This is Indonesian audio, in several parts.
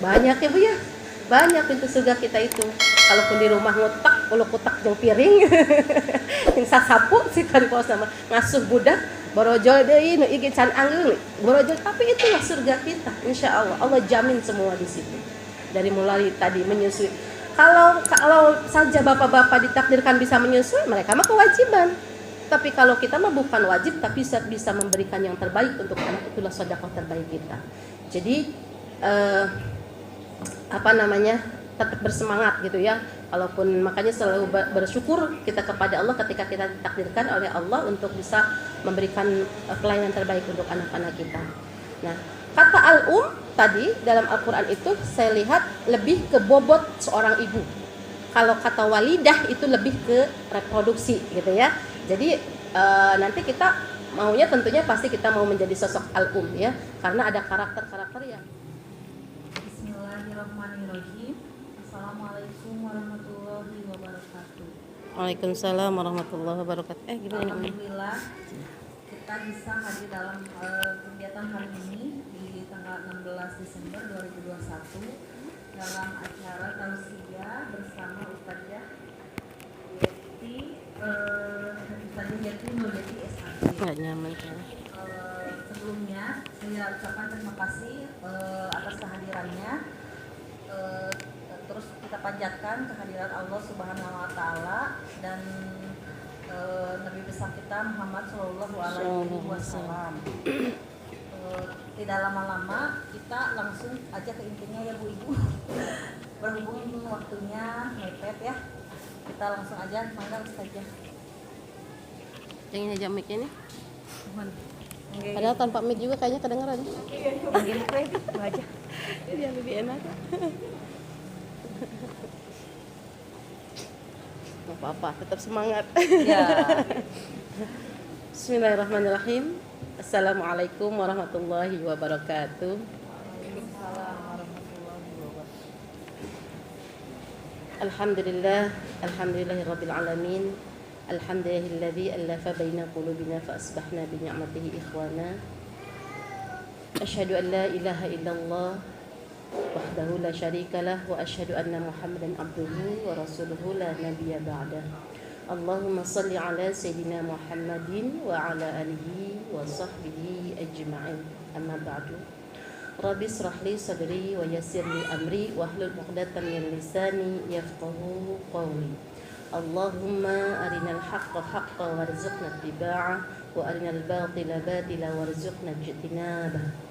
Banyak ya Bu ya. Banyak pintu surga kita itu. Kalaupun di rumah ngutak, ulo kutak jeung piring. Yang sasapu si kari pos nama ngasuh budak borojol deui nu igi can anggeul. Borojol tapi itulah surga kita. Insyaallah Allah jamin semua di situ. Dari mulai tadi menyusui. Kalau saja bapak-bapak ditakdirkan bisa menyusui, mereka mah kewajiban. Tapi kalau kita mah bukan wajib tapi bisa memberikan yang terbaik untuk anak, itulah sedekah terbaik kita. Jadi tetap bersemangat gitu ya. Kalaupun makanya selalu bersyukur kita kepada Allah ketika kita ditakdirkan oleh Allah untuk bisa memberikan pelayanan terbaik untuk anak-anak kita. Nah, kata al-um tadi dalam Al-Quran itu saya lihat lebih ke bobot seorang ibu. Kalau kata walidah itu lebih ke reproduksi gitu ya. Jadi nanti kita maunya tentunya pasti kita mau menjadi sosok al-um ya, karena ada karakter-karakter yang. Bismillahirrahmanirrahim. Assalamualaikum warahmatullahi wabarakatuh. Waalaikumsalam warahmatullahi wabarakatuh. Gimana? Alhamdulillah kita bisa hadir dalam kegiatan hari ini di tanggal 16 Desember 2021 dalam acara tausiah bersama Ustadzah Yeti Nuryeti SHG. Nggak nyaman kan? Sebelumnya saya ucapkan terima kasih atas kehadirannya. Terus kita panjatkan kehadiran Allah Subhanahu wa taala dan Nabi besar kita Muhammad sallallahu alaihi wasallam. Tidak lama-lama kita langsung aja ke intinya ya Bu Ibu. Berhubung waktunya mepet ya. Kita langsung aja panggil saja. Yang ini aja mic ini. Okay. Padahal tanpa mic juga kayaknya kedengeran. Panggil itu aja. Jadi lebih enak. Gak apa-apa, tetap semangat. Ya. Bismillahirrahmanirrahim. Assalamualaikum warahmatullahi wabarakatuh. Waalaikumsalam warahmatullahi wabarakatuh. Alhamdulillahirabbil alamin. Alhamdulillahilladzi allafa baina qulubina fa asbahna bi ni'matihi ikhwana. Asyhadu an la ilaha illallah wahdahu la syarikalah wa asyhadu anna Muhammadan abduhu wa rasuluhu la nabiyya ba'dah. Allahumma salli ala sayyidina Muhammadin wa ala alihi wa sahbihi ajma'in. Amma ba'du. Rabbi israh li sadri wa yassir li amri wahlul 'uqdatam min lisani yafqahu qawli. Allahumma arinal haqqa haqqan warzuqna ittiba'ah wa arinal batila batila warzuqna ijtinabah.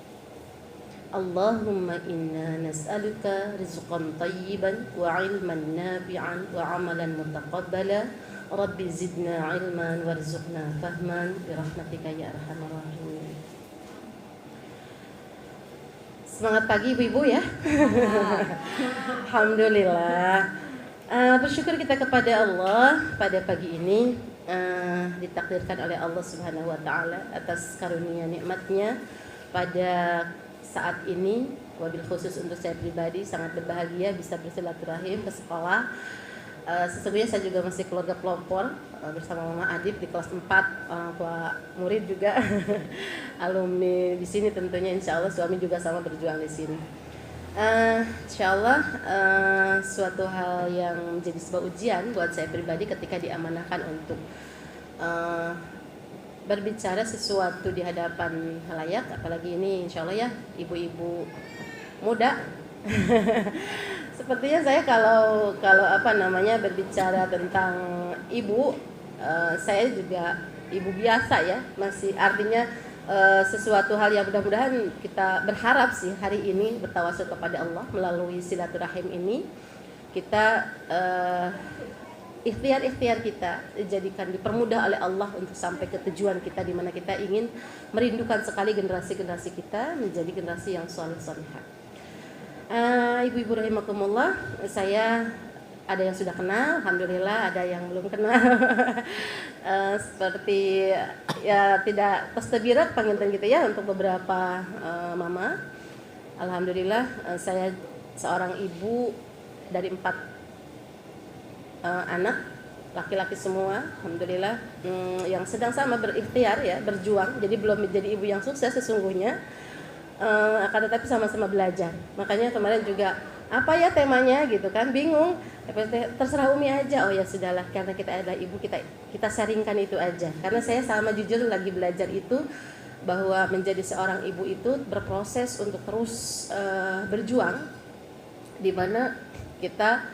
Allahumma inna nas'aluka rizqan tayyiban wa ilman nafi'an wa amalan mutaqabbala. Rabbi zidna ilman warzuqna fahman birahmatika ya arhamar rahimin. Semangat pagi ibu-ibu ya. Alhamdulillah. Bersyukur kita kepada Allah pada pagi ini ditakdirkan oleh Allah Subhanahu wa taala atas karunia nikmatnya pada saat ini. Wabil khusus untuk saya pribadi sangat berbahagia bisa bersilaturahim ke sekolah. Sesungguhnya saya juga masih keluarga pelopor bersama Mama Adib di kelas 4, orang tua murid juga alumni di sini tentunya, insya Allah suami juga sama berjuang di sini. Insya Allah suatu hal yang menjadi sebuah ujian buat saya pribadi ketika diamanahkan untuk berbicara sesuatu di hadapan halayak, apalagi ini insya Allah ya ibu-ibu muda. Sepertinya saya kalau berbicara tentang ibu, saya juga ibu biasa ya, masih artinya sesuatu hal yang mudah-mudahan kita berharap sih hari ini bertawasul kepada Allah melalui silaturahim ini kita ikhtiar kita dijadikan dipermudah oleh Allah untuk sampai ke tujuan kita di mana kita ingin merindukan sekali generasi-generasi kita menjadi generasi yang saleh-salehah. Ibu-ibu rahimakumullah, saya ada yang sudah kenal, alhamdulillah, ada yang belum kenal. Seperti ya tidak tastabirat panggilkan gitu ya untuk beberapa mama. Alhamdulillah, saya seorang ibu dari 4 anak laki-laki semua, alhamdulillah, yang sedang sama berikhtiar ya, berjuang. Jadi belum menjadi ibu yang sukses sesungguhnya. akan tetapi sama-sama belajar. Makanya kemarin juga apa ya temanya gitu kan, bingung. Terserah Umi aja. Oh ya sudahlah, karena kita adalah ibu, kita sharingkan itu aja. Karena saya sama jujur lagi belajar itu, bahwa menjadi seorang ibu itu berproses untuk terus berjuang, di mana kita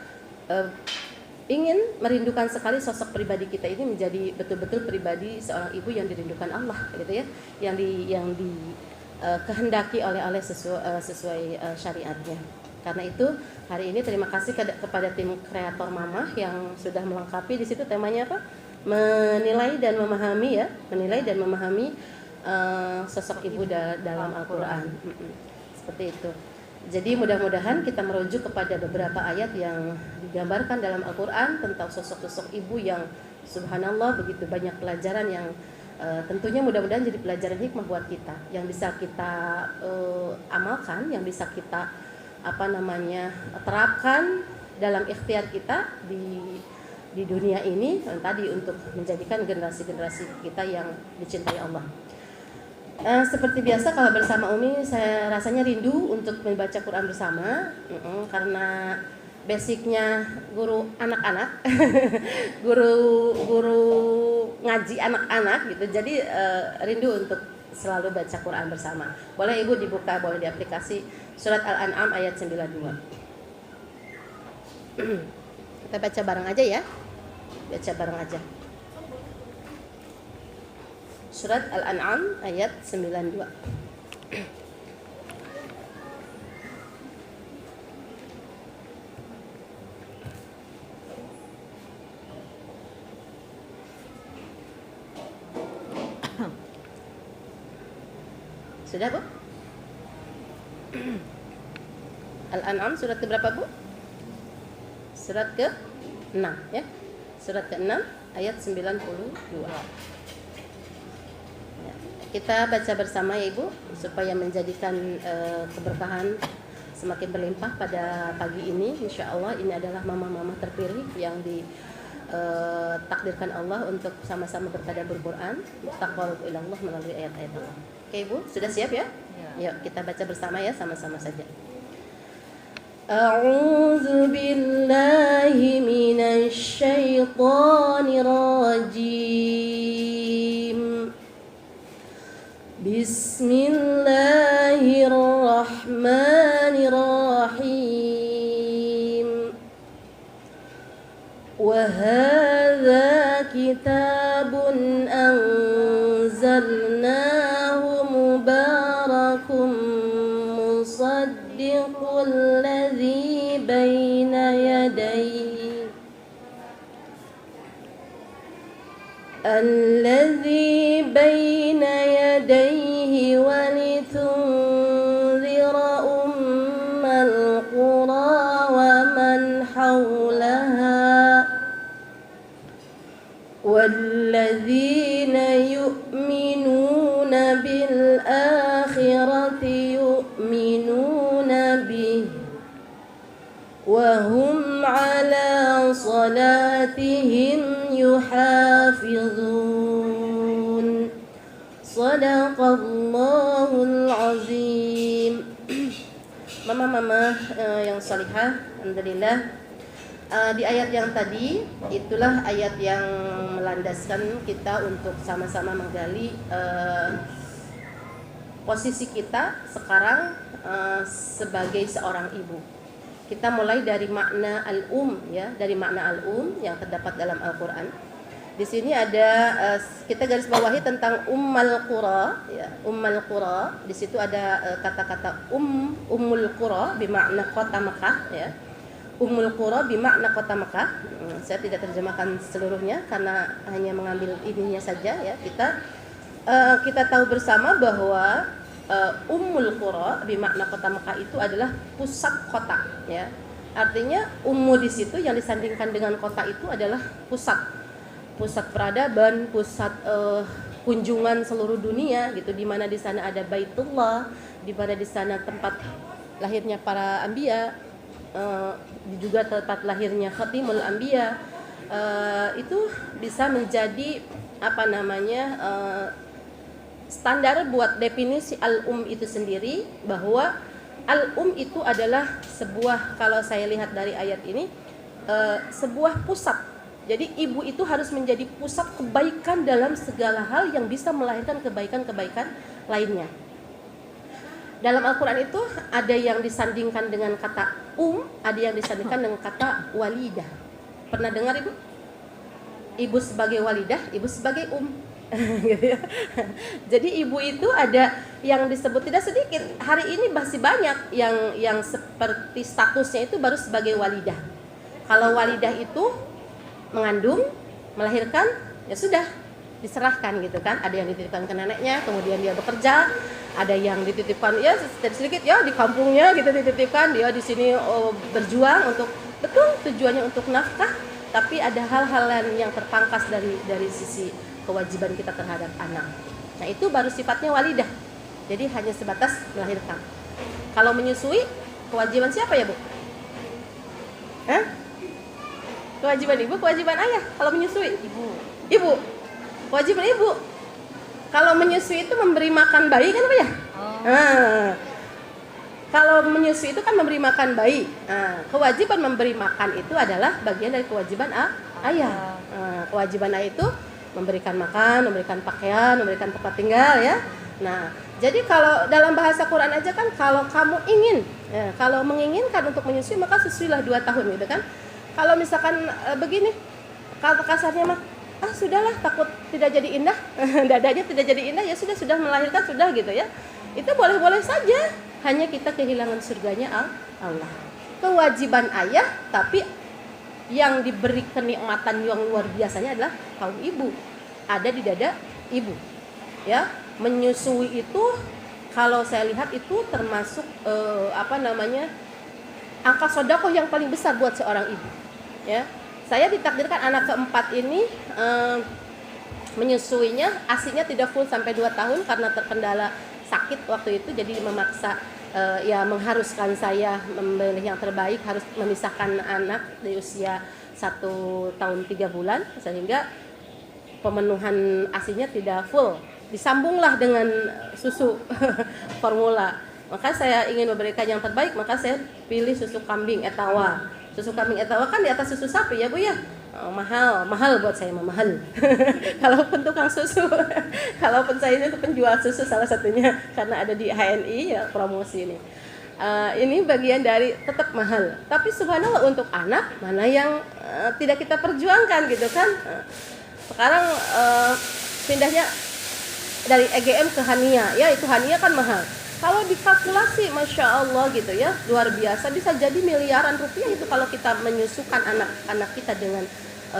ingin merindukan sekali sosok pribadi kita ini menjadi betul-betul pribadi seorang ibu yang dirindukan Allah gitu ya, yang kehendaki oleh sesuai syariatnya. Karena itu hari ini terima kasih kepada tim kreator Mamah yang sudah melengkapi. Di situ temanya apa? Menilai dan memahami ya, menilai dan memahami sosok ibu dalam Al-Quran. Seperti itu. Jadi mudah-mudahan kita merujuk kepada beberapa ayat yang digambarkan dalam Al-Quran tentang sosok-sosok ibu yang subhanallah begitu banyak pelajaran yang tentunya mudah-mudahan jadi pelajaran hikmah buat kita, yang bisa kita amalkan, yang bisa kita terapkan dalam ikhtiar kita di dunia ini tadi, untuk menjadikan generasi-generasi kita yang dicintai Allah. Seperti biasa kalau bersama Umi, saya rasanya rindu untuk membaca Quran bersama, karena basicnya guru anak-anak, guru ngaji anak-anak gitu. Jadi rindu untuk selalu baca Quran bersama. Boleh Ibu dibuka, boleh di aplikasi surat Al-An'am ayat 92. Kita baca bareng aja ya. Baca bareng aja. Surat Al-An'am ayat 92. Sudah Bu? Al-An'am surat ke berapa Bu? Surat ke-6 ya. Surat ke-6 ayat 92. Ya, kita baca bersama ya Ibu, supaya menjadikan keberkahan semakin berlimpah pada pagi ini. Insya Allah ini adalah mama-mama terpilih yang takdirkan Allah untuk sama-sama bertadabbur Quran, taqarrub ila Allah melalui ayat-ayat Allah. Oke Ibu, sudah siap ya? Yuk kita baca bersama ya, sama-sama saja. A'udzu billahi minasy syaithanir rajim. Bismillahirrahmanirrahim. Wa hadza kitabun anzalnahu mubarakun musaddiqul ladzi baina yadayhi alladzi baina yadayhi wa litunzira ummal qura wa man hawlaha walladzina yu'minuna bil akhirati yu'minuna bihi wa hum ala salatihim yuhafizun. Shadaqallahul azim. Mama-mama yang salihah, alhamdulillah. Di ayat yang tadi, itulah ayat yang melandaskan kita untuk sama-sama menggali posisi kita sekarang sebagai seorang ibu. Kita mulai dari makna al-um ya, dari makna al-um yang terdapat dalam Al-Qur'an. Di sini ada kita garis bawahi tentang ummal qura ya, ummal qura. Di situ ada kata-kata ummul qura bermakna kota Mekah ya. Ummul qura bermakna kota Mekah. Saya tidak terjemahkan seluruhnya karena hanya mengambil ininya saja ya. Kita tahu bersama bahwa Ummul Qura bermakna kota Mekah itu adalah pusat kota ya. Artinya ummu di situ yang disandingkan dengan kota itu adalah pusat peradaban, pusat kunjungan seluruh dunia gitu, di mana di sana ada Baitullah, di mana di sana tempat lahirnya para anbiya, juga tempat lahirnya Khatimul Anbiya. Itu bisa menjadi standar buat definisi al-um itu sendiri, bahwa al-um itu adalah sebuah, kalau saya lihat dari ayat ini, sebuah pusat. Jadi ibu itu harus menjadi pusat kebaikan dalam segala hal yang bisa melahirkan kebaikan-kebaikan lainnya. Dalam Al-Quran itu ada yang disandingkan dengan kata ada yang disandingkan dengan kata walidah. Pernah dengar ibu? Ibu sebagai walidah, ibu sebagai gitu ya. Jadi ibu itu ada yang disebut tidak sedikit. Hari ini masih banyak yang seperti statusnya itu baru sebagai walidah. Kalau walidah itu mengandung, melahirkan, ya sudah diserahkan gitu kan. Ada yang dititipkan ke neneknya, kemudian dia bekerja. Ada yang dititipkan ya sedikit ya di kampungnya gitu dititipkan, dia di sini berjuang untuk betul tujuannya untuk nafkah, tapi ada hal-hal yang terpangkas dari sisi kewajiban kita terhadap anak. Nah, itu baru sifatnya walidah. Jadi hanya sebatas melahirkan. Kalau menyusui, kewajiban siapa ya, Bu? Kewajiban ibu, kewajiban ayah. Kalau menyusui, ibu. Kewajiban ibu. Kalau menyusui itu memberi makan bayi kan, Pak ya? Kalau menyusui itu kan memberi makan bayi. Kewajiban memberi makan itu adalah bagian dari kewajiban ayah. Kewajiban ayah itu memberikan makan, memberikan pakaian, memberikan tempat tinggal ya. Nah, jadi kalau dalam bahasa Quran aja kan, kalau kamu ingin, kalau menginginkan untuk menyusui maka susuilah 2 tahun gitu kan. Kalau misalkan begini, kalau kasarnya mah sudahlah, takut tidak jadi indah, dadanya tidak jadi indah, ya sudah melahirkan sudah gitu ya. Itu boleh-boleh saja, hanya kita kehilangan surganya Allah. Kewajiban ayah, tapi yang diberi kenikmatan yang luar biasanya adalah kaum ibu, ada di dada ibu. Ya, menyusui itu kalau saya lihat itu termasuk angka sedekah yang paling besar buat seorang ibu. Ya. Saya ditakdirkan anak keempat ini menyusuinya aslinya tidak full sampai 2 tahun karena terkendala sakit waktu itu, jadi memaksa mengharuskan saya memilih yang terbaik, harus memisahkan anak di usia 1 tahun 3 bulan sehingga pemenuhan aslinya tidak full. Disambunglah dengan susu formula. Maka saya ingin memberikan yang terbaik, maka saya pilih susu kambing Etawa. Susu kambing Etawa kan di atas susu sapi ya Bu ya. Mahal buat saya, mahal. Kalaupun tukang susu, kalaupun saya itu penjual susu salah satunya karena ada di HNI ya promosi ini. Ini bagian dari tetap mahal. Tapi subhanallah untuk anak mana yang tidak kita perjuangkan gitu kan. Sekarang pindahnya dari EGM ke Hania, ya itu Hania kan mahal. Kalau dikalkulasi, Masya Allah gitu ya, luar biasa, bisa jadi miliaran rupiah itu kalau kita menyusukan anak-anak kita dengan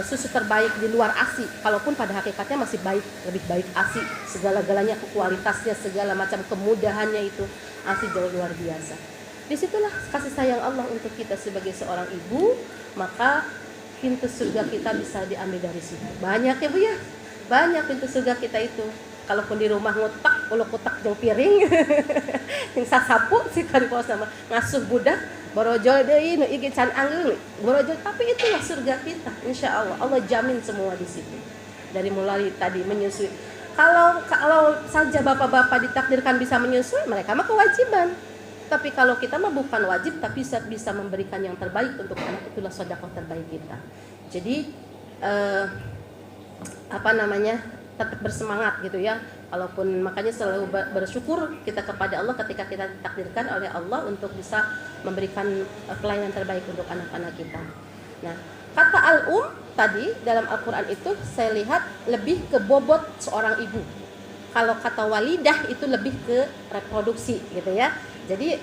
susu terbaik di luar ASI. Kalaupun pada hakikatnya masih baik, lebih baik ASI, segala-galanya, kualitasnya, segala macam kemudahannya itu ASI jauh luar biasa. Disitulah kasih sayang Allah untuk kita sebagai seorang ibu, maka pintu surga kita bisa diambil dari situ. Banyak ya Bu ya, banyak pintu surga kita itu. Kalaupun di rumah ngutak, ulo kutak jeung piring, yang sasapu si karipos nama ngasuh budak, borojol deui nu igi can anggeul, borojol, tapi itulah surga kita, insya Allah. Allah jamin semua di situ. Dari mulai tadi menyusui. Kalau saja bapak-bapak ditakdirkan bisa menyusui, mereka mah kewajiban. Tapi kalau kita mah bukan wajib, tapi bisa memberikan yang terbaik untuk anak, itulah sedekah terbaik kita. Jadi tetap bersemangat gitu ya. Kalaupun makanya selalu bersyukur kita kepada Allah ketika kita ditakdirkan oleh Allah untuk bisa memberikan pelayanan terbaik untuk anak-anak kita. Nah, kata al-um tadi dalam Al-Quran itu saya lihat lebih ke bobot seorang ibu. Kalau kata walidah itu lebih ke reproduksi gitu ya. Jadi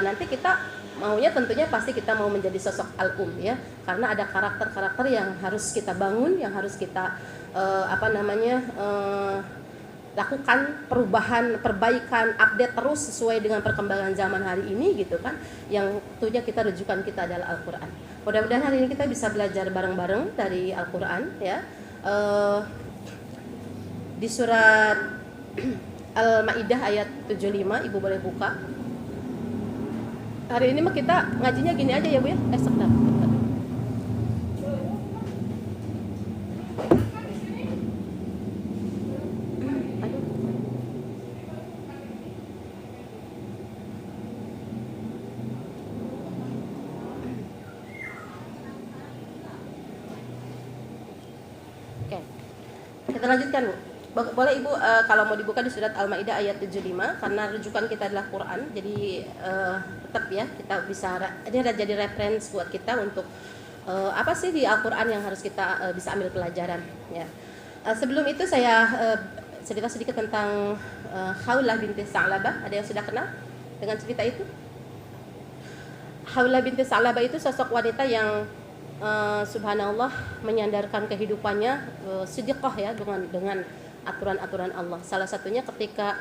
nanti kita maunya tentunya pasti kita mau menjadi sosok al-um ya, karena ada karakter-karakter yang harus kita bangun, yang harus kita lakukan perubahan, perbaikan, update terus sesuai dengan perkembangan zaman hari ini gitu kan. Yang tentunya kita rujukan kita adalah Al-Quran. Mudah-mudahan hari ini kita bisa belajar bareng-bareng dari Al-Quran ya. Di surat Al-Maidah ayat 75, Ibu boleh buka. Hari ini mah kita ngajinya gini aja ya Bu ya. Sebentar. Kita lanjutkan Bu. Boleh Ibu kalau mau dibuka di surat Al-Maidah ayat 75 karena rujukan kita adalah Quran. Jadi tetap ya kita bisa ini ada jadi reference buat kita untuk apa sih di Al-Quran yang harus kita bisa ambil pelajaran ya. Sebelum itu saya cerita sedikit tentang Khawlah binti Sa'labah. Ada yang sudah kenal dengan cerita itu? Khawlah binti Sa'labah itu sosok wanita yang subhanallah menyandarkan kehidupannya siddiqah ya dengan aturan-aturan Allah. Salah satunya ketika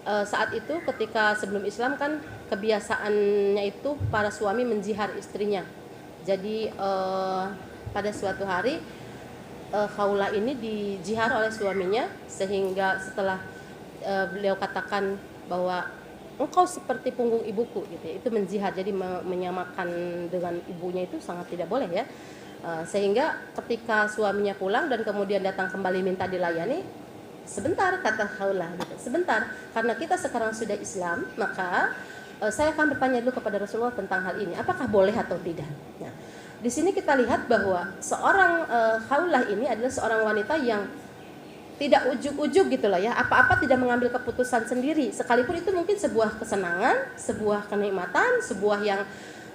saat itu ketika sebelum Islam kan kebiasaannya itu para suami menjihar istrinya. Jadi pada suatu hari Khawlah ini dijihar oleh suaminya sehingga setelah beliau katakan bahwa engkau seperti punggung ibuku gitu. Itu menjihar, jadi menyamakan dengan ibunya itu sangat tidak boleh ya. Sehingga ketika suaminya pulang dan kemudian datang kembali minta dilayani, sebentar kata Khawlah gitu. Sebentar, karena kita sekarang sudah Islam, maka saya akan bertanya dulu kepada Rasulullah tentang hal ini, apakah boleh atau tidak. Nah, di sini kita lihat bahwa seorang Khawlah ini adalah seorang wanita yang tidak ujug-ujug gitu loh ya, apa-apa tidak mengambil keputusan sendiri, sekalipun itu mungkin sebuah kesenangan, sebuah kenikmatan, sebuah yang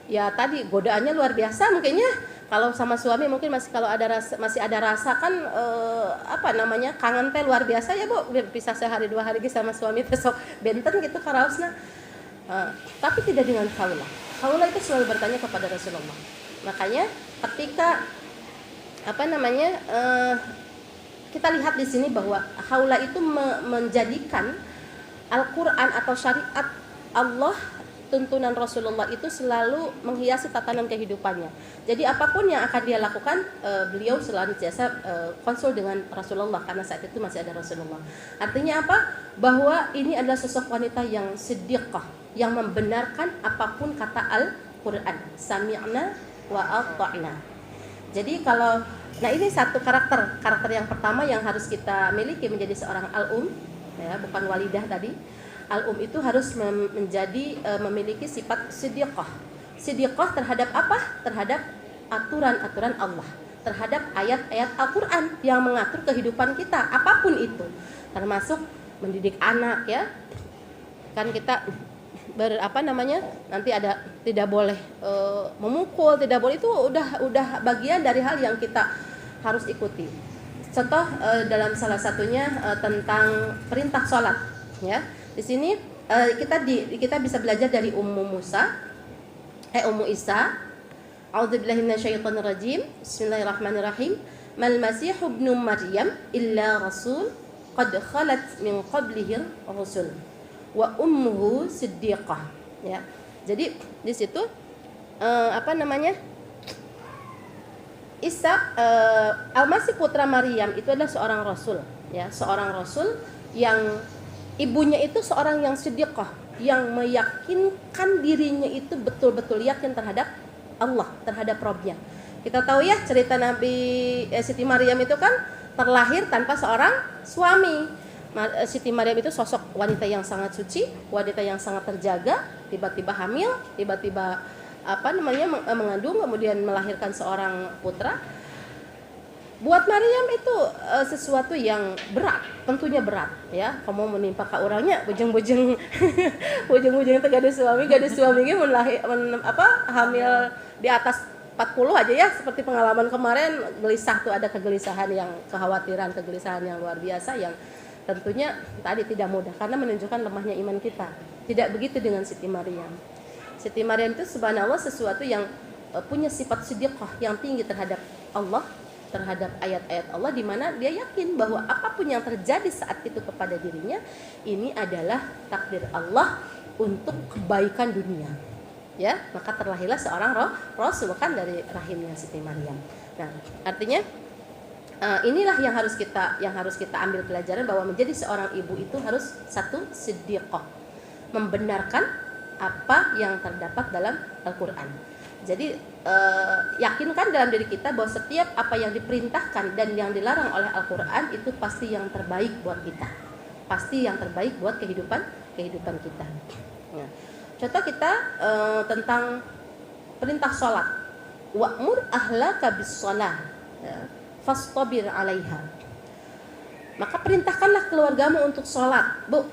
ya tadi godaannya luar biasa mungkinnya. Kalau sama suami mungkin masih kalau ada rasa, masih ada rasa kan apa namanya kangen teh luar biasa ya Bu, bisa sehari 2 hari sama suami besok benten gitu karaosna. Tapi tidak dengan Khawlah. Khawlah itu selalu bertanya kepada Rasulullah. Makanya ketika apa namanya kita lihat di sini bahwa Khawlah itu menjadikan Al-Quran atau syariat Allah, tuntunan Rasulullah itu selalu menghiasi tatanan kehidupannya. Jadi apapun yang akan dia lakukan, beliau selalu biasa konsul dengan Rasulullah karena saat itu masih ada Rasulullah. Artinya apa? Bahwa ini adalah sosok wanita yang siddiqah, yang membenarkan apapun kata Al-Quran. Sami'na wa ata'na. Jadi kalau ini satu karakter yang pertama yang harus kita miliki menjadi seorang al-um ya, bukan walidah tadi. Al-um itu harus memiliki sifat siddiqah. Siddiqah terhadap apa? Terhadap aturan-aturan Allah, terhadap ayat-ayat Al-Quran yang mengatur kehidupan kita, apapun itu, termasuk mendidik anak ya. Kan kita nanti ada tidak boleh memukul, tidak boleh, itu udah bagian dari hal yang kita harus ikuti. Contoh dalam salah satunya tentang perintah sholat ya. Di sini kita bisa belajar dari Ummu Isa. A'udzubillahi minasyaitonir rajim. Bismillahirrahmanirrahim. Mal Masihu ibnu Maryam illa rasul qad khalat min qablihi rusul wa ummuhu siddiqah. Ya. Jadi di situ Isa Al-Masih putra Maryam itu adalah seorang rasul ya, seorang rasul yang ibunya itu seorang yang siddiqah, yang meyakinkan dirinya itu betul-betul yakin terhadap Allah, terhadap Rabbnya. Kita tahu ya cerita Nabi Siti Maryam itu kan terlahir tanpa seorang suami. Siti Maryam itu sosok wanita yang sangat suci, wanita yang sangat terjaga, tiba-tiba hamil, tiba-tiba mengandung, kemudian melahirkan seorang putra. Buat Maryam itu sesuatu yang berat, tentunya berat ya. Kamu menimpa ke orangnya bujeng-bujeng bujeng-bujeng gadis suami ge hamil di atas 40 aja ya, seperti pengalaman kemarin, gelisah tuh, ada kegelisahan yang kegelisahan yang luar biasa yang tentunya tadi tidak mudah karena menunjukkan lemahnya iman kita. Tidak begitu dengan Siti Maryam. Siti Maryam itu subhanallah sesuatu yang punya sifat siddiqah yang tinggi terhadap Allah, terhadap ayat-ayat Allah, di mana dia yakin bahwa apapun yang terjadi saat itu kepada dirinya ini adalah takdir Allah untuk kebaikan dunia. Ya, maka terlahirlah seorang rasul kan dari rahimnya Siti Maryam. Nah, artinya inilah yang harus kita ambil pelajaran, bahwa menjadi seorang ibu itu harus satu siddiqah, membenarkan apa yang terdapat dalam Al-Quran. Jadi yakinkan dalam diri kita bahwa setiap apa yang diperintahkan dan yang dilarang oleh Al-Quran itu pasti yang terbaik buat kita, pasti yang terbaik buat kehidupan kita. Nah, contoh kita tentang perintah sholat, wa'mur ahlaka bis-shalah fastabir 'alaiha. Maka perintahkanlah keluargamu untuk sholat, Bu.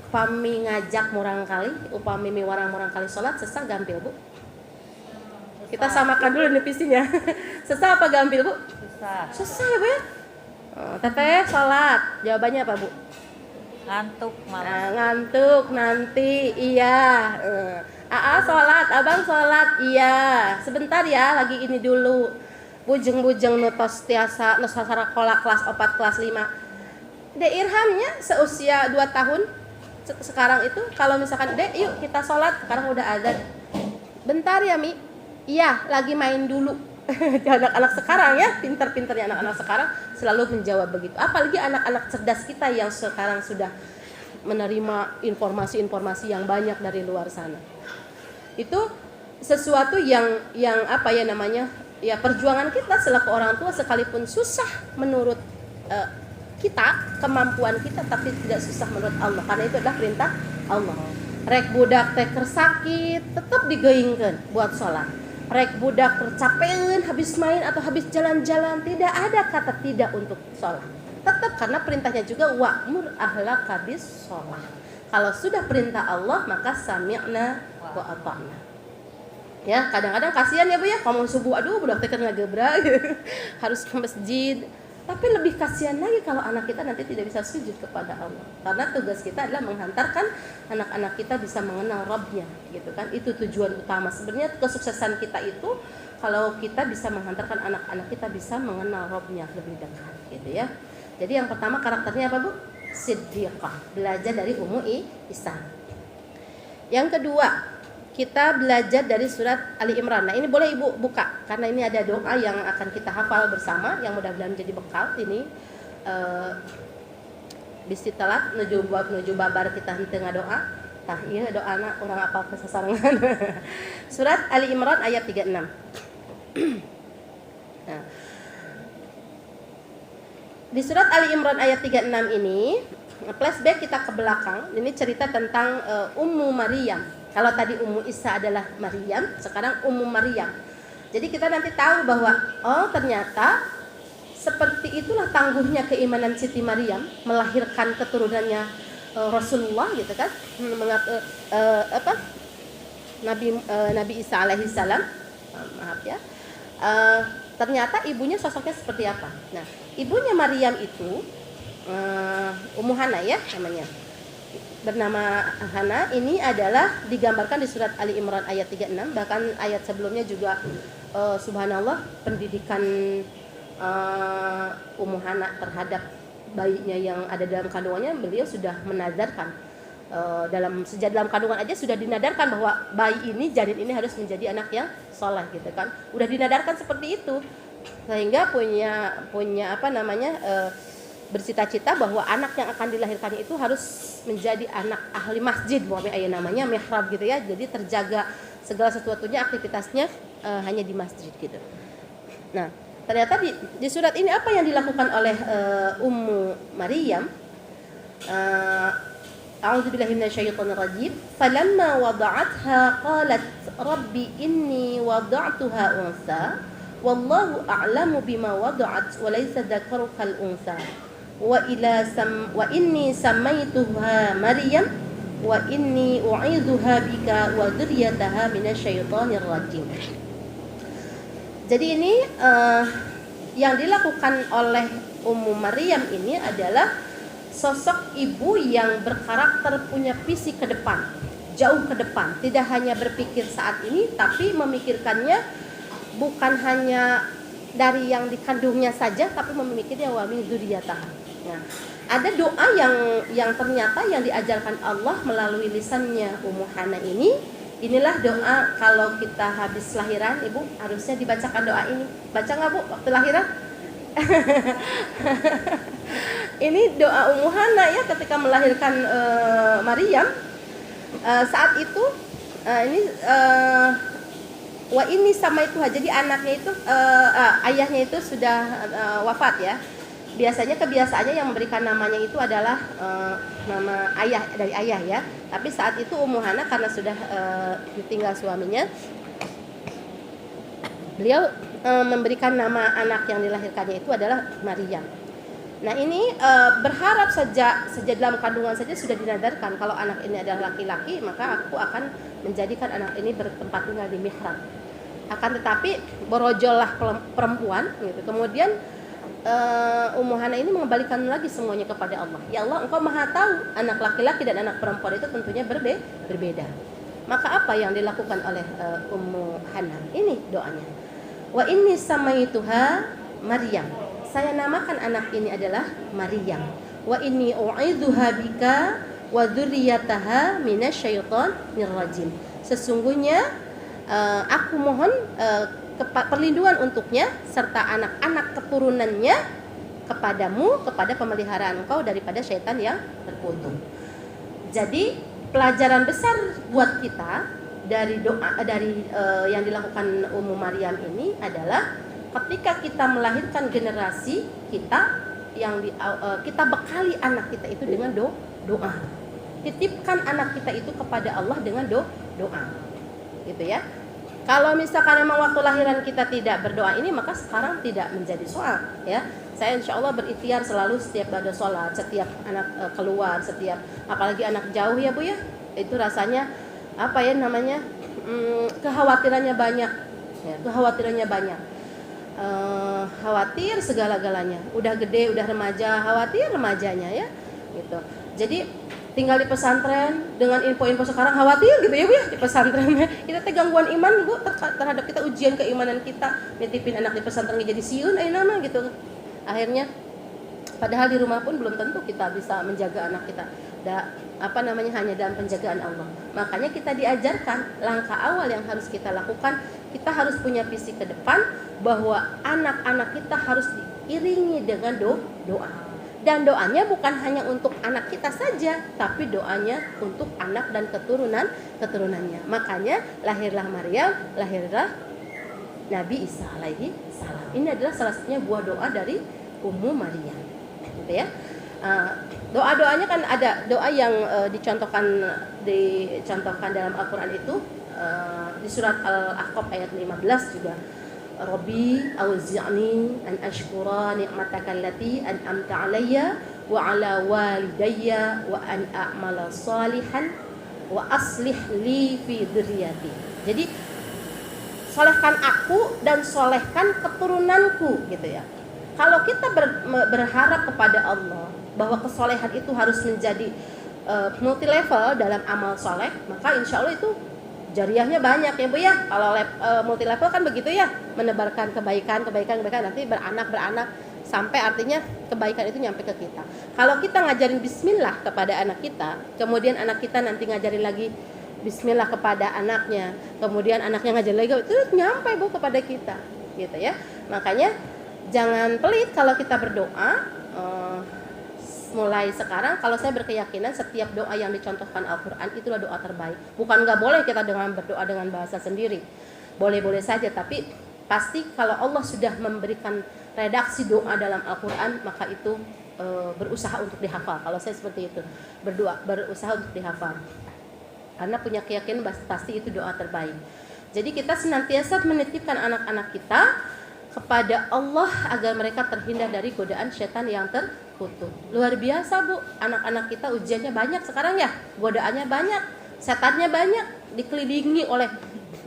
Upami ngajak murang kali, upami miwarang murang kali sholat, sesah gampil, Bu. Kita samakan dulu nih visinya. Sesah apa gampil, Bu? Sesah ya, Bu ya. Teteh sholat, jawabannya apa, Bu? Ngantuk malah. Nah, ngantuk nanti, iya. Aa sholat, abang sholat, iya. Sebentar ya, lagi ini dulu. Bujeng-bujeng nutos tiasa, nusasara kolak kelas 4, kelas 5. Dek Irhamnya seusia 2 tahun. Sekarang itu kalau misalkan, Dek yuk kita sholat, sekarang udah azan. Bentar ya Mi. Iya, lagi main dulu. Anak-anak sekarang ya, pinter-pinternya anak-anak sekarang selalu menjawab begitu. Apalagi anak-anak cerdas kita yang sekarang sudah menerima informasi-informasi yang banyak dari luar sana. Itu sesuatu yang apa ya namanya? Ya perjuangan kita selaku orang tua sekalipun susah menurut kita, kemampuan kita, tapi tidak susah menurut Allah, karena itu adalah perintah Allah. Rek budak teh sakit tetap digeingkeun buat sholat. Rek budak tercapeun habis main atau habis jalan-jalan, tidak ada kata tidak untuk sholat. Tetap, karena perintahnya juga wa'mur ahlaka bis sholat. Kalau sudah perintah Allah maka sami'na wa ata'na. Ya, kadang-kadang kasihan ya Bu ya, ngomong subuh, aduh budak teh kena gebrak harus ke masjid. Tapi lebih kasihan lagi kalau anak kita nanti tidak bisa sujud kepada Allah. Karena tugas kita adalah menghantarkan anak-anak kita bisa mengenal Rabbnya, gitu kan. Itu tujuan utama. Sebenarnya kesuksesan kita itu kalau kita bisa menghantarkan anak-anak kita bisa mengenal Rabbnya lebih dekat, gitu ya. Jadi yang pertama karakternya apa Bu? Siddiqah, belajar dari Ummu Isa. Yang kedua, kita belajar dari surat Ali Imran. Nah ini boleh Ibu buka, karena ini ada doa yang akan kita hafal bersama, yang mudah-mudahan menjadi bekal. Ini bisitelat nuju babar kita henteu doa. Tah ieu doa anak urang apal kesasarangan. Surat Ali Imran ayat 36. Nah, di surat Ali Imran ayat 36 ini, flashback kita ke belakang. Ini cerita tentang Ummu Maryam. Kalau tadi Ummu Isa adalah Maryam, sekarang Ummu Maryam. Jadi kita nanti tahu bahwa oh ternyata seperti itulah tangguhnya keimanan Siti Maryam melahirkan keturunannya Rasulullah, gitu kan? Nabi Isa alaihi salam. Maaf ya. Ternyata ibunya sosoknya seperti apa? Nah, ibunya Maryam itu Ummu Hana ya namanya. Bernama Hana, ini adalah digambarkan di surat Ali Imran ayat 36. Bahkan ayat sebelumnya juga subhanallah, pendidikan Ummu Hana terhadap bayinya yang ada dalam kandungannya, beliau sudah menadarkan sejak dalam kandungan aja sudah dinadarkan bahwa bayi ini, janin ini harus menjadi anak yang soleh, gitu kan. Udah dinadarkan seperti itu, sehingga punya apa namanya bercita-cita bahwa anak yang akan dilahirkannya itu harus menjadi anak ahli masjid, bahwa namanya mihrab, gitu ya. Jadi terjaga segala sesuatunya, aktivitasnya hanya di masjid, gitu. Nah, ternyata di surat ini apa yang dilakukan oleh Ummu Maryam? A'udzubillahi minasyaitonir rajim. Falamma wada'atha qalat rabbi inni wada'tuha unsa wallahu a'lamu bima wada'at wa laysa dzakaru kal unsa wa inni samaituha Maryam wa inni u'idzuha bika wa dzurriyyataha minasyaitonir rajim. Jadi ini yang dilakukan oleh Ummu Maryam ini adalah sosok ibu yang berkarakter, punya visi ke depan, jauh ke depan. Tidak hanya berpikir saat ini, tapi memikirkannya bukan hanya dari yang dikandungnya saja, tapi memikirnya wa min dzurriyyataha. Nah, ada doa yang ternyata yang diajarkan Allah melalui lisannya Ummu Hana ini. Inilah doa kalau kita habis lahiran, Ibu harusnya dibacakan doa ini. Baca nggak Bu waktu lahiran? Ini doa Ummu Hana ya ketika melahirkan Maryam. Saat itu wa ini sama itu, jadi anaknya itu ayahnya itu sudah wafat ya. Biasanya kebiasaannya yang memberikan namanya itu adalah nama ayah, dari ayah ya. Tapi saat itu Ummu Hana karena sudah ditinggal suaminya, beliau memberikan nama anak yang dilahirkannya itu adalah Maryam. Nah ini berharap sejak dalam kandungan saja sudah dinadarkan kalau anak ini adalah laki-laki, maka aku akan menjadikan anak ini bertempat tinggal di mihrab. Akan tetapi berojollah perempuan gitu. Kemudian Ummu Hana ini mengembalikan lagi semuanya kepada Allah. Ya Allah, Engkau Maha tahu anak laki-laki dan anak perempuan itu tentunya berbeda. Maka apa yang dilakukan oleh Ummu Hana? Ini doanya. Wa inni samaituha Maryam. Saya namakan anak ini adalah Maryam. Wa inni u'idzuha bika wa dzurriyyataha minasyaitonir rajim. Sesungguhnya aku mohon perlindungan untuknya serta anak-anak keturunannya kepadamu, kepada pemeliharaan engkau daripada syaitan yang terkutuk. Jadi pelajaran besar buat kita dari doa yang dilakukan Ummu Maryam ini adalah ketika kita melahirkan generasi kita yang kita bekali anak kita itu dengan doa. Titipkan anak kita itu kepada Allah dengan doa. Gitu ya. Kalau misalkan memang waktu lahiran kita tidak berdoa ini, maka sekarang tidak menjadi soal ya. Saya insya Allah berikhtiar selalu setiap ada sholat, setiap anak keluar, setiap apalagi anak jauh ya Bu ya, itu rasanya apa ya namanya kekhawatirannya banyak ya, khawatir segala-galanya. Udah gede, udah remaja, khawatir remajanya ya gitu. Jadi tinggal di pesantren dengan info-info sekarang khawatir gitu ya Bu ya, di pesantrennya kita gangguan iman Bu terhadap kita, ujian keimanan kita, nitipin anak di pesantren jadi siun nama gitu. Akhirnya padahal di rumah pun belum tentu kita bisa menjaga anak kita. Hanya dalam penjagaan Allah. Makanya kita diajarkan langkah awal yang harus kita lakukan, kita harus punya visi ke depan bahwa anak-anak kita harus diiringi dengan doa. Dan doanya bukan hanya untuk anak kita saja, tapi doanya untuk anak dan keturunannya. Makanya lahirlah Maryam, lahirlah Nabi Isa alaihi salam. Ini adalah salah satunya buah doa dari Ummu Maryam. Gitu ya. Doa-doanya kan ada doa yang dicontohkan dalam Al-Qur'an itu di surat Al-Ahqaf ayat 15 juga. Rabbi auzi'ni an ashkura ni'mataka allati an'amta 'alayya wa 'ala walidayya wa an a'mala salihan wa aslih li fi dzurriyyati. Jadi solehkan aku dan solehkan keturunanku gitu ya. Kalau kita berharap kepada Allah bahwa kesolehan itu harus menjadi multi level dalam amal soleh, maka insya Allah itu jariahnya banyak ya Bu ya. Kalau multi level kan begitu ya, menebarkan kebaikan nanti beranak sampai artinya kebaikan itu nyampe ke kita. Kalau kita ngajarin bismillah kepada anak kita, kemudian anak kita nanti ngajarin lagi bismillah kepada anaknya, kemudian anaknya ngajarin lagi, itu nyampe Bu kepada kita gitu ya. Makanya jangan pelit kalau kita berdoa. Mulai sekarang kalau saya berkeyakinan setiap doa yang dicontohkan Al-Quran itulah doa terbaik. Bukan nggak boleh kita berdoa dengan bahasa sendiri, boleh-boleh saja, tapi pasti kalau Allah sudah memberikan redaksi doa dalam Al-Quran, maka itu berusaha untuk dihafal. Kalau saya seperti itu, berusaha untuk dihafal, karena punya keyakinan pasti itu doa terbaik. Jadi kita senantiasa menitipkan anak-anak kita kepada Allah agar mereka terhindar dari godaan setan yang terkutuk. Luar biasa Bu, anak-anak kita ujiannya banyak sekarang ya, godaannya banyak, setannya banyak, dikelilingi oleh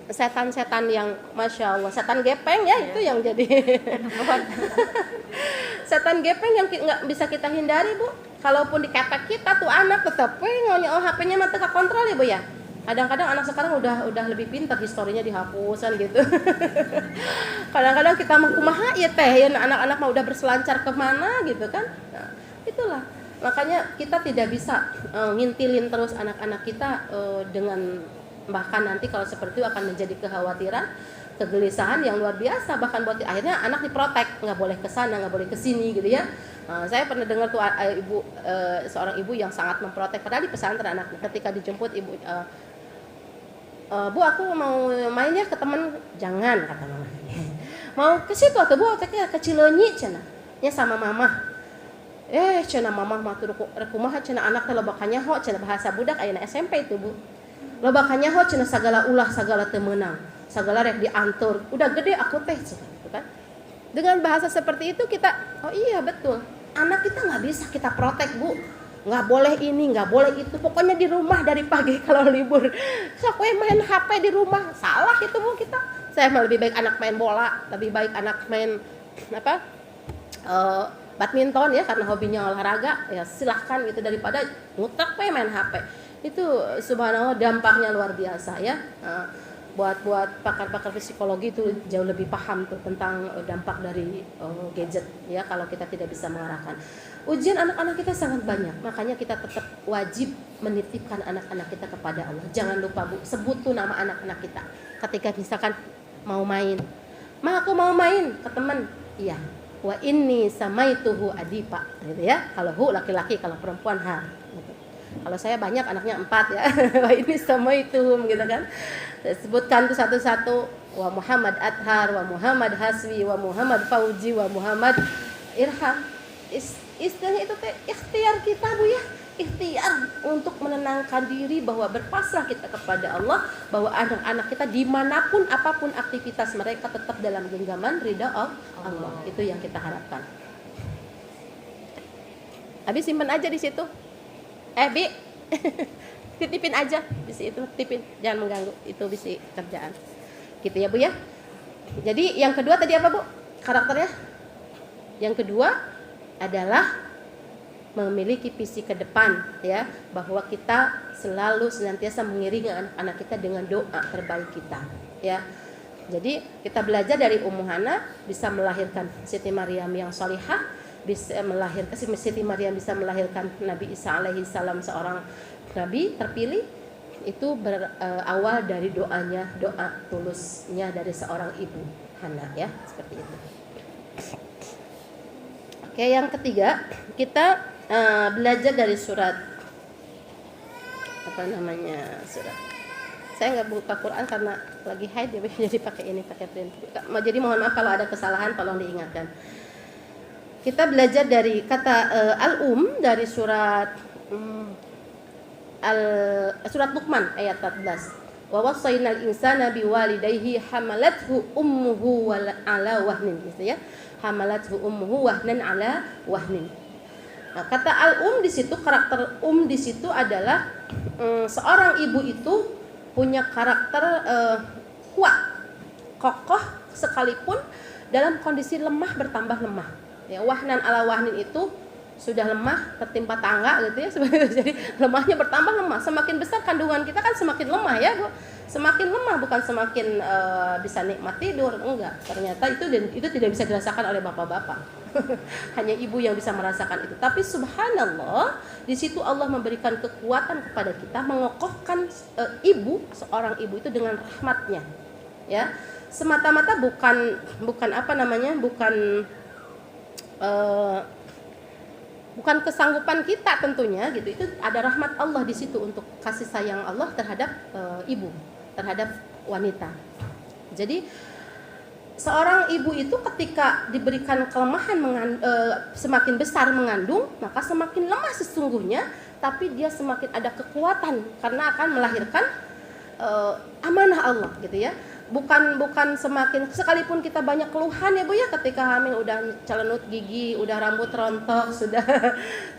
setan-setan yang Masya Allah, setan gepeng ya, itu yang jadi setan gepeng yang nggak bisa kita hindari Bu. Kalaupun dikepek kita tuh anak tetap HP-nya mah teka kontrol ya Bu ya. Kadang-kadang anak sekarang udah lebih pintar, historinya dihapusan gitu. Kadang-kadang kita mah kumaha ya teh, ya anak-anak mah udah berselancar kemana gitu kan. Nah, itulah. Makanya kita tidak bisa ngintilin terus anak-anak kita dengan bahkan nanti kalau seperti itu akan menjadi kekhawatiran, kegelisahan yang luar biasa, bahkan buat akhirnya anak diprotek, nggak boleh ke sana, nggak boleh ke sini gitu ya. Saya pernah dengar tuh seorang ibu yang sangat memprotek, padahal di pesantren anaknya, ketika dijemput ibu, Bu aku mau main ya ke teman, jangan kata mama. Mau ke situ atau Bu ke Cileunyi cenah. Ya sama mama. Cenah mama mah teu kumaha cenah anak teh loba kanyaho cenah bahasa budak ayeuna SMP itu Bu. Loba kanyaho cenah sagala ulah sagala teu meunang. Sagala rek diantur. Udah gede aku teh cenah gitu kan. Dengan bahasa seperti itu kita oh iya betul. anak kita nggak bisa kita protek, Bu. Nggak boleh ini, nggak boleh itu. Pokoknya di rumah dari pagi kalau libur. So, aku main HP di rumah. Salah itu, Bu, kita. Saya lebih baik anak main bola, lebih baik anak main badminton ya, karena hobinya olahraga. Ya silahkan gitu, daripada ngutak main HP. Itu subhanallah dampaknya luar biasa ya. Buat pakar-pakar psikologi itu jauh lebih paham tuh tentang dampak dari gadget ya, kalau kita tidak bisa mengarahkan. Ujian anak-anak kita sangat banyak, makanya kita tetap wajib menitipkan anak-anak kita kepada Allah. Jangan lupa, Bu, sebut tuh nama anak-anak kita. Ketika misalkan mau main, "Ma, aku mau main," ke teman, iya, "Wa inni samaituhu Adipa," gitu ya. Kalau hu laki-laki, kalau perempuan ha. Gitu. Kalau saya banyak anaknya 4 ya. "Wa inni samaituhum," gitu kan. Sebutkan tuh satu-satu, wa Muhammad Athar, wa Muhammad Haswi, wa Muhammad Fauji, wa Muhammad Irham. Istilahnya itu ikhtiar kita, Bu ya. Ikhtiar untuk menenangkan diri bahwa berpasrah kita kepada Allah, bahwa anak-anak kita dimanapun apapun aktivitas mereka tetap dalam genggaman ridha Allah. Itu yang kita harapkan. Habis simpan aja di situ. Bi. Titipin aja di situ, titipin, jangan mengganggu, itu bisi kerjaan. Gitu ya, Bu ya. Jadi yang kedua tadi apa, Bu? Karakternya? Yang kedua adalah memiliki visi ke depan ya, bahwa kita selalu senantiasa mengiringi anak kita dengan doa terbaik kita ya. Jadi kita belajar dari Ummu Hana bisa melahirkan Siti Maryam yang salihah, bisa melahirkan Siti Maryam bisa melahirkan Nabi Isa alaihi salam, seorang nabi terpilih. Itu berawal dari doa tulusnya dari seorang ibu Hana ya, seperti itu. Oke, yang ketiga kita belajar dari surat surat. Saya nggak buka Quran karena lagi haid ya, jadi pakai print. Jadi mohon maaf kalau ada kesalahan, tolong diingatkan. Kita belajar dari kata dari surat surat Luqman ayat 14. Wa wassaynal insana biwalidayhi hamalathu ummuhu ala wahnin, gitu ya. Hamalathu ummuhu wahnan ala wahnin. Nah, kata di situ, karakter di situ adalah seorang ibu itu punya karakter kuat, kokoh sekalipun dalam kondisi lemah bertambah lemah. Ya, wahnan ala wahnin itu sudah lemah tertimpa tangga gitu ya, jadi lemahnya bertambah lemah. Semakin besar kandungan kita kan semakin lemah ya, Bu. Semakin lemah, bukan semakin bisa nikmat tidur, enggak. Ternyata itu tidak bisa dirasakan oleh bapak-bapak. Hanya ibu yang bisa merasakan itu. Tapi subhanallah, di situ Allah memberikan kekuatan kepada kita, mengokohkan seorang ibu itu dengan rahmatnya. Ya. Semata-mata bukan kesanggupan kita tentunya gitu. Itu ada rahmat Allah di situ untuk kasih sayang Allah terhadap ibu, terhadap wanita. Jadi seorang ibu itu ketika diberikan kelemahan semakin besar mengandung, maka semakin lemah sesungguhnya, tapi dia semakin ada kekuatan karena akan melahirkan amanah Allah gitu ya. Bukan semakin, sekalipun kita banyak keluhan ya, Bu ya, ketika hamil udah celenut gigi, udah rambut rontok, sudah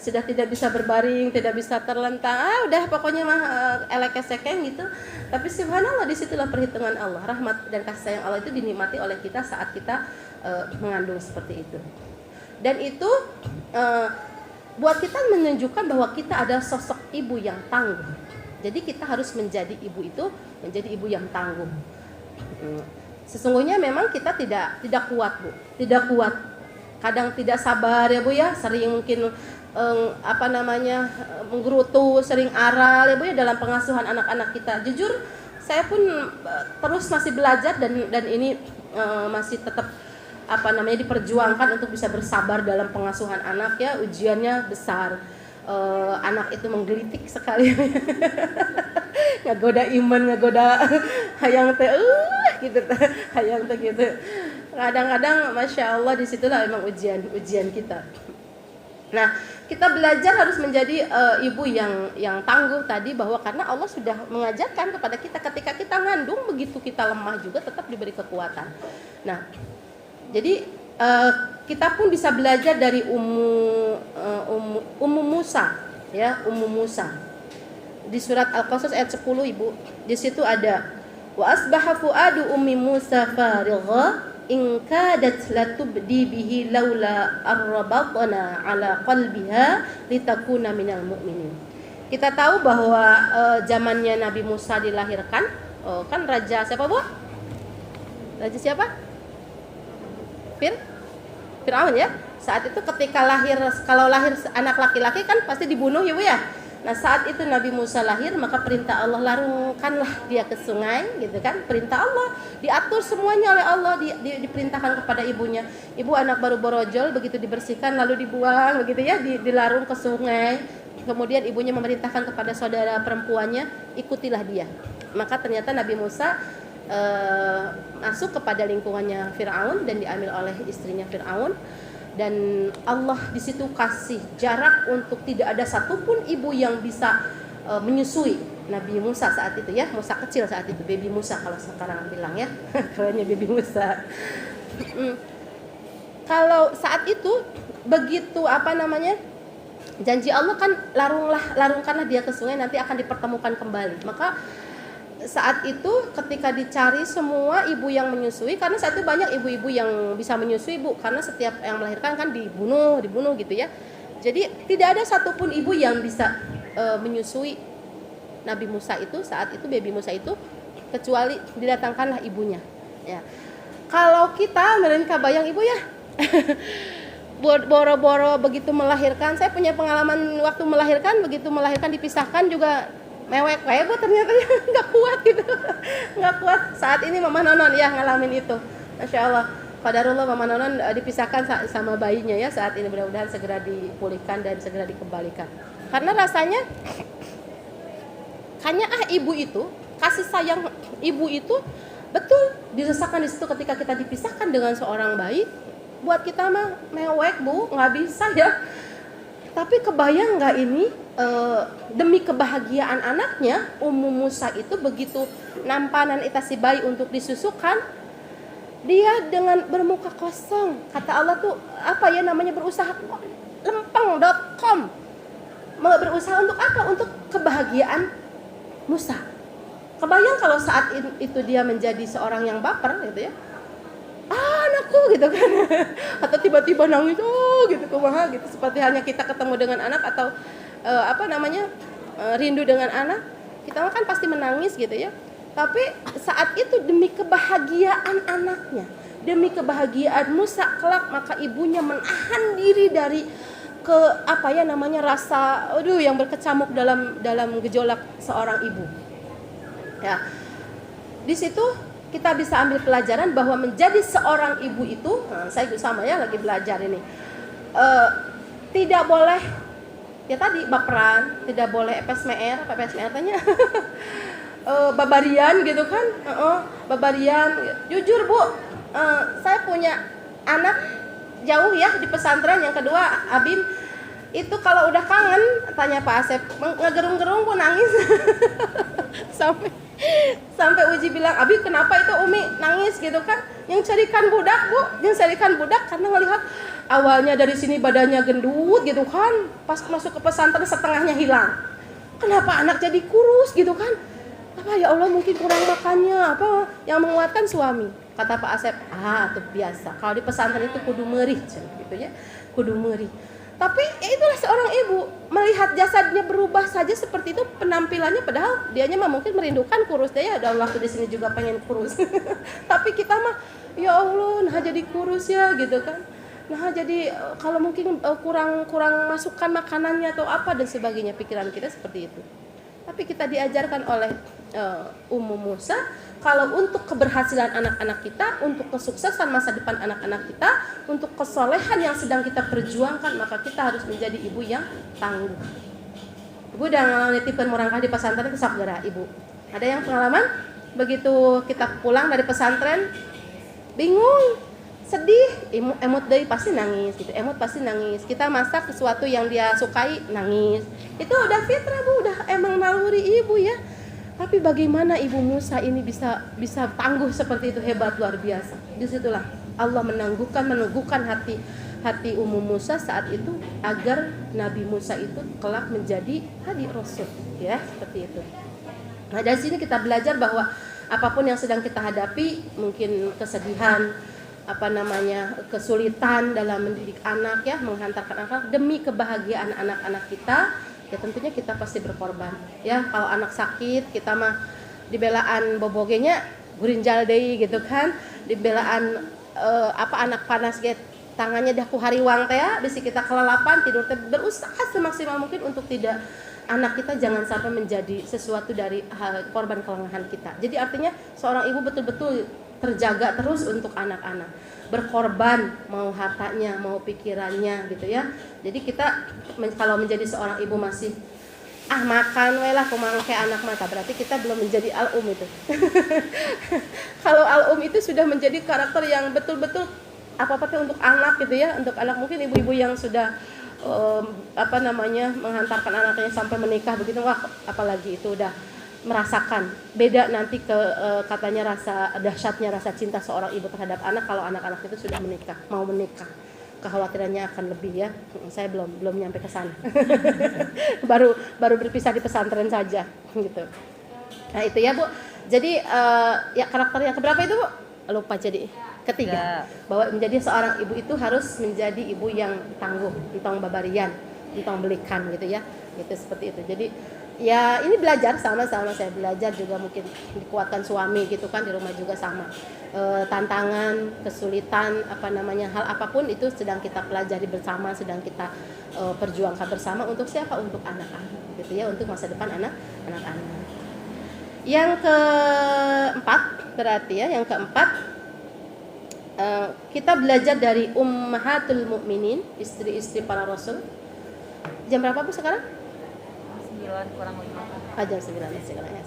tidak bisa berbaring, tidak bisa terlentang, udah pokoknya mah elek-esekeng gitu. Tapi subhanallah, disitulah perhitungan Allah, rahmat dan kasih sayang Allah itu dinikmati oleh kita saat kita mengandung seperti itu. Dan itu buat kita menunjukkan bahwa kita ada sosok ibu yang tangguh. Jadi kita harus menjadi ibu yang tangguh. Sesungguhnya memang kita tidak kuat, Bu. Tidak kuat. Kadang tidak sabar ya, Bu ya. Sering mungkin menggerutu, sering aral ya, Bu ya, dalam pengasuhan anak-anak kita. Jujur, saya pun terus masih belajar dan ini masih tetap diperjuangkan untuk bisa bersabar dalam pengasuhan anak ya. Ujiannya besar. Anak itu menggelitik sekali. Ngagoda iman, ngagoda hayang teh gitu, hayang teh gitu. Kadang-kadang masya Allah disitulah memang ujian kita. Nah, kita belajar harus menjadi ibu yang tangguh tadi, bahwa karena Allah sudah mengajarkan kepada kita ketika kita ngandung, begitu kita lemah juga tetap diberi kekuatan. Nah, jadi kita pun bisa belajar dari Ummu Musa, ya, Ummu Musa. Di surat Al-Qasas ayat 10, Ibu. Di situ ada wa asbaha fuadu ummi Musa farigha in kadat latubdi bihi laula arrabatna ala qalbiha litakuna minal mu'minin. Kita tahu bahwa zamannya Nabi Musa dilahirkan, kan raja siapa, Bu? Raja siapa? Fir'aun, ya. Saat itu ketika kalau lahir anak laki-laki kan pasti dibunuh, ya Bu, ya. Nah, saat itu Nabi Musa lahir, maka perintah Allah, larungkanlah dia ke sungai, gitu kan. Perintah Allah, diatur semuanya oleh Allah, diperintahkan kepada ibunya. Ibu anak baru borojol, begitu dibersihkan lalu dibuang, begitu ya, dilarung ke sungai. Kemudian ibunya memerintahkan kepada saudara perempuannya, ikutilah dia. Maka ternyata Nabi Musa masuk kepada lingkungannya Fir'aun dan diambil oleh istrinya Fir'aun. Dan Allah di situ kasih jarak untuk tidak ada satupun ibu yang bisa menyusui Nabi Musa saat itu, ya. Musa kecil saat itu, baby Musa kalau sekarang bilang, ya. Kerennya baby Musa. Kalau saat itu begitu janji Allah kan, larungkanlah dia ke sungai, nanti akan dipertemukan kembali. Maka saat itu ketika dicari semua ibu yang menyusui, karena saat itu banyak ibu-ibu yang bisa menyusui, Bu, karena setiap yang melahirkan kan dibunuh gitu, ya. Jadi tidak ada satupun ibu yang bisa menyusui Nabi Musa itu, saat itu baby Musa itu, kecuali didatangkanlah ibunya, ya. Kalau kita mereka bayang, Ibu, ya. Boro-boro begitu melahirkan, saya punya pengalaman waktu melahirkan, begitu melahirkan dipisahkan juga mewek kayak, Bu, ternyata nggak kuat gitu, nggak kuat. Saat ini Mama Nonon ya ngalamin itu, Masya Allah. Qadarullah, Mama Nonon dipisahkan sama bayinya, ya, saat ini. Mudah-mudahan segera dipulihkan dan segera dikembalikan. Karena rasanya hanya ibu itu, kasih sayang ibu itu betul dirasakan di situ ketika kita dipisahkan dengan seorang bayi. Buat kita mah mewek, Bu, nggak bisa, ya. Tapi kebayang nggak ini, demi kebahagiaan anaknya, Ummu Musa itu begitu nampanan si bayi untuk disusukan, dia dengan bermuka kosong, kata Allah tuh berusaha lempeng.com, berusaha untuk apa? Untuk kebahagiaan Musa. Kebayang kalau saat itu dia menjadi seorang yang baper, gitu, ya. Anakku, gitu kan. Atau tiba-tiba nangis, gitu, kumaha gitu, seperti halnya kita ketemu dengan anak atau rindu dengan anak, kita kan pasti menangis, gitu, ya. Tapi saat itu demi kebahagiaan anaknya, demi kebahagiaan Musa kelak, maka ibunya menahan diri dari rasa yang berkecamuk dalam gejolak seorang ibu, ya. Di situ kita bisa ambil pelajaran bahwa menjadi seorang ibu itu, saya sama, ya, lagi belajar ini, tidak boleh, ya tadi, baperan, tidak boleh PSMR tanya, babarian, gitu kan, babarian. Jujur, Bu, saya punya anak jauh, ya, di pesantren. Yang kedua, Abim, itu kalau udah kangen, tanya Pak Asep, ngegerung-gerung pun nangis. Sampai Uji bilang, Abi, kenapa itu Umi nangis, gitu kan? Yang carikan budak, Bu, karena ngelihat awalnya dari sini badannya gendut, gitu kan, pas masuk ke pesantren setengahnya hilang. Kenapa anak jadi kurus, gitu kan? Ya Allah, mungkin kurang makannya, yang menguatkan suami. Kata Pak Asep, itu biasa. Kalau di pesantren itu kudu merih, gitu, ya, kudu merih. Tapi itulah seorang ibu, melihat jasadnya berubah saja seperti itu penampilannya, padahal dianya mah mungkin merindukan kurus, dia ada waktu di sini juga pengen kurus. Tapi kita mah, ya Allah, jadi kurus, ya, gitu kan. Jadi kalau mungkin kurang masukkan makanannya atau apa dan sebagainya, pikiran kita seperti itu. Tapi kita diajarkan oleh Ummu Musa, kalau untuk keberhasilan anak-anak kita, untuk kesuksesan masa depan anak-anak kita, untuk kesolehan yang sedang kita perjuangkan, maka kita harus menjadi ibu yang tangguh. Ibu udah nitipkan murangkah di pesantren itu sabgara, Ibu. Ada yang pengalaman? Begitu kita pulang dari pesantren, bingung, sedih, emot deh pasti nangis, gitu. Emot pasti nangis. Kita masak sesuatu yang dia sukai, nangis. Itu udah fitrah, Bu, udah emang naluri ibu, ya. Tapi bagaimana Ibu Musa ini bisa tangguh seperti itu, hebat, luar biasa. Disitulah Allah meneguhkan hati Ummu Musa saat itu agar Nabi Musa itu kelak menjadi hadi Rasul, ya, seperti itu. Nah, dari sini kita belajar bahwa apapun yang sedang kita hadapi, mungkin kesedihan, kesulitan dalam mendidik anak, ya, menghantarkan anak demi kebahagiaan anak-anak kita, ya tentunya kita pasti berkorban. Ya, kalau anak sakit, kita mah dibelaan bobogenya gurinjal deui gitu kan, dibelaan anak panas get tangannya dah ku hariwang teh ya, bisi kita kelelapan tidur teh, berusaha semaksimal mungkin untuk tidak anak kita jangan sampai menjadi sesuatu dari korban kelengahan kita. Jadi artinya seorang ibu betul-betul terjaga terus untuk anak-anak, berkorban mau hartanya, mau pikirannya gitu ya. Jadi kita kalau menjadi seorang ibu masih makan we lah kumaha kayak anak mata, berarti kita belum menjadi al-um itu. Kalau al-um itu sudah menjadi karakter yang betul-betul apa-apa untuk anak gitu ya, untuk anak. Mungkin ibu-ibu yang sudah menghantarkan anaknya sampai menikah begitu, wah apalagi itu udah merasakan beda nanti katanya rasa dahsyatnya rasa cinta seorang ibu terhadap anak kalau anak-anak itu sudah mau menikah. Kekhawatirannya akan lebih, ya. Saya belum nyampe ke sana. baru berpisah di pesantren saja gitu. Nah, itu ya, Bu. Jadi ya karakter yang keberapa itu, Bu? Lupa, jadi ketiga. Bahwa menjadi seorang ibu itu harus menjadi ibu yang tangguh, entong babarian, entong belikan gitu ya. Gitu seperti itu. Jadi ya ini belajar sama-sama, saya belajar juga, mungkin dikuatkan suami gitu kan, di rumah juga sama. Tantangan, kesulitan, hal apapun itu sedang kita pelajari bersama, sedang kita perjuangkan bersama untuk siapa? Untuk anak-anak gitu ya, untuk masa depan anak-anak. Yang keempat berarti ya, kita belajar dari Ummahatul Mukminin, istri-istri para Rasul. Jam berapa, Bu, sekarang? 9 kurang 5. Jam 9 sekarang ya.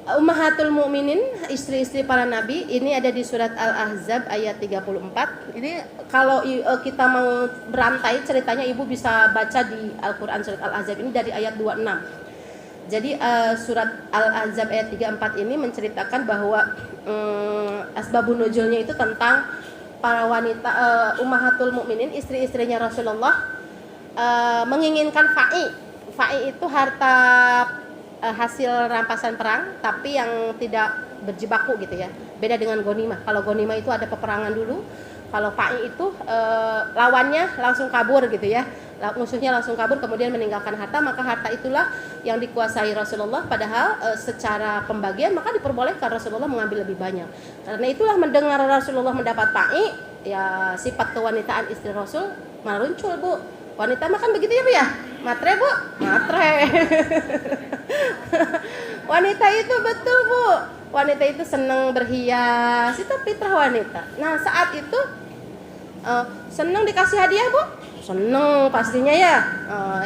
Ummahatul Mukminin, istri-istri para nabi, ini ada di surat Al-Ahzab ayat 34. Ini kalau kita mau berantai ceritanya, Ibu bisa baca di Al-Qur'an surat Al-Ahzab ini dari ayat 26. Jadi surat Al-Ahzab ayat 34 ini menceritakan bahwa asbabun nuzulnya itu tentang para wanita Ummahatul Mukminin, istri-istrinya Rasulullah menginginkan fa'i itu harta hasil rampasan perang, tapi yang tidak berjibaku gitu ya. Beda dengan ghanimah. Kalau ghanimah itu ada peperangan dulu. Kalau fa'i itu lawannya langsung kabur gitu ya. Musuhnya langsung kabur kemudian meninggalkan harta, maka harta itulah yang dikuasai Rasulullah. Padahal secara pembagian maka diperbolehkan Rasulullah mengambil lebih banyak. Karena itulah mendengar Rasulullah mendapat fa'i, ya sifat kewanitaan istri Rasul meluncur, Bu. Wanita makan begitu ya, Bu ya? Matre, Bu? Matre. Wanita itu betul, Bu. Wanita itu senang berhias, itu fitrah wanita. Nah, saat itu senang dikasih hadiah, Bu? Senang pastinya ya.